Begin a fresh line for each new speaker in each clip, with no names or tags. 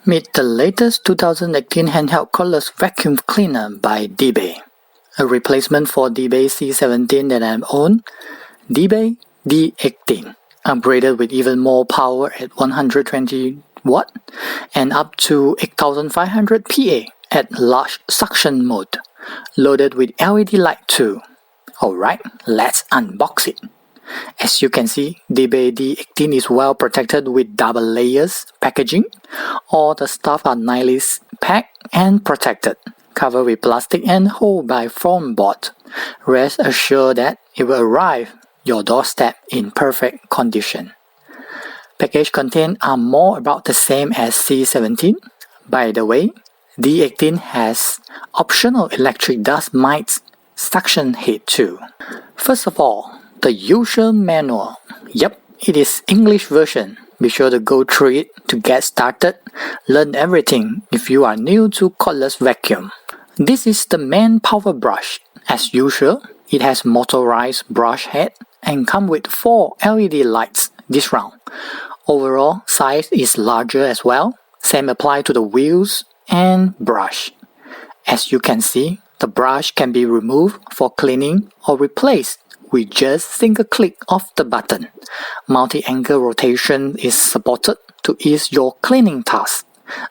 Meet the latest 2018 handheld cordless vacuum cleaner by Dibea, a replacement for Dibea C17 that I own, Dibea D18, upgraded with even more power at 120 watt and up to 8500 PA at large suction mode, loaded with LED light too. Alright, let's unbox it. As you can see, Dibea D18 is well protected with double layers packaging. All the stuff are nicely packed and protected, covered with plastic and held by foam board. Rest assured that it will arrive your doorstep in perfect condition. Package content are more about the same as C17. By the way, D18 has optional electric dust mites suction head too. First of all, the user manual. Yep, it is English version. Be sure to go through it to get started. Learn everything if you are new to cordless vacuum. This is the main power brush. As usual, it has motorized brush head and come with 4 LED lights this round. Overall size is larger as well. Same apply to the wheels and brush. As you can see, the brush can be removed for cleaning or replaced with just single click of the button. Multi-angle rotation is supported to ease your cleaning task.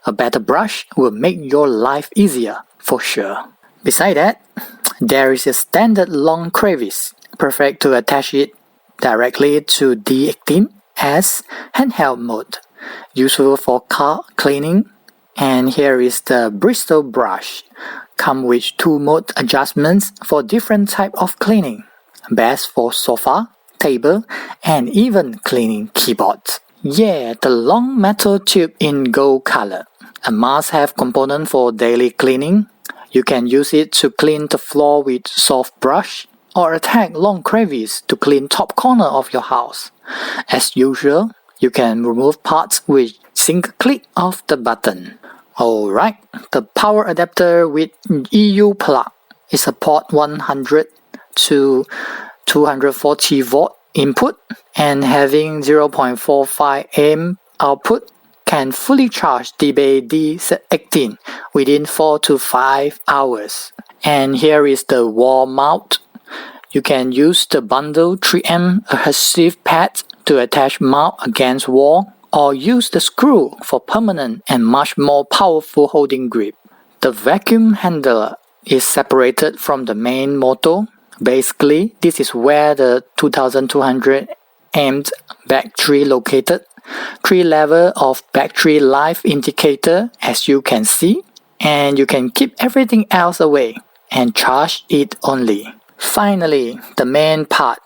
A better brush will make your life easier for sure. Besides that, there is a standard long crevice, perfect to attach it directly to D18 as handheld mode, useful for car cleaning. And here is the bristle brush, come with 2 mode adjustments for different type of cleaning. Best for sofa, table, and even cleaning keyboards. Yeah, the long metal tube in gold color. A must-have component for daily cleaning. You can use it to clean the floor with soft brush or attack long crevice to clean top corner of your house. As usual, you can remove parts with single click of the button. Alright, the power adapter with EU plug is a port 100 to 240 volt input and having 0.45 amp output can fully charge Dibea D18 within 4 to 5 hours. And here is the wall mount. You can use the bundle 3M adhesive pad to attach mount against wall or use the screw for permanent and much more powerful holding grip. The vacuum handler is separated from the main motor. Basically, this is where the 2200 amp battery located. 3 level of battery life indicator as you can see, and you can keep everything else away and charge it only. Finally, the main part,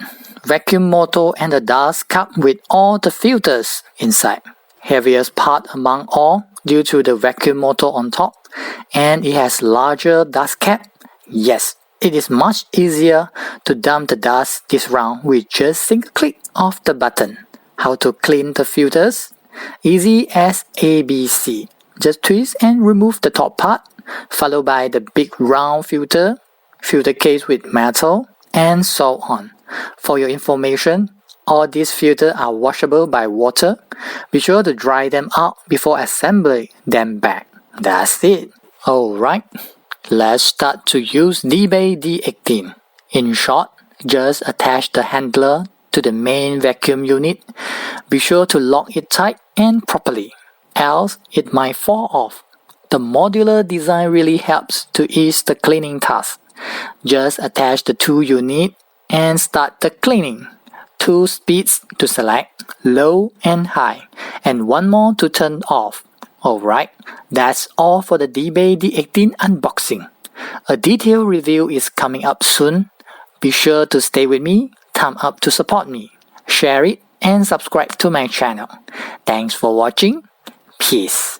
vacuum motor and the dust cup with all the filters inside. Heaviest part among all due to the vacuum motor on top, and it has larger dust cap. Yes, it is much easier to dump the dust this round with just single click of the button. How to clean the filters? Easy as ABC. Just twist and remove the top part, followed by the big round filter case with metal, and so on. For your information, all these filters are washable by water. Be sure to dry them out before assembling them back. That's it. Alright. Let's start to use Dibea D18. In short, just attach the handler to the main vacuum unit. Be sure to lock it tight and properly, else it might fall off. The modular design really helps to ease the cleaning task. Just attach the 2 units and start the cleaning. 2 speeds to select, low and high, and 1 more to turn off. Alright, that's all for the Dibea D18 unboxing. A detailed review is coming up soon. Be sure to stay with me, thumb up to support me, share it, and subscribe to my channel. Thanks for watching. Peace.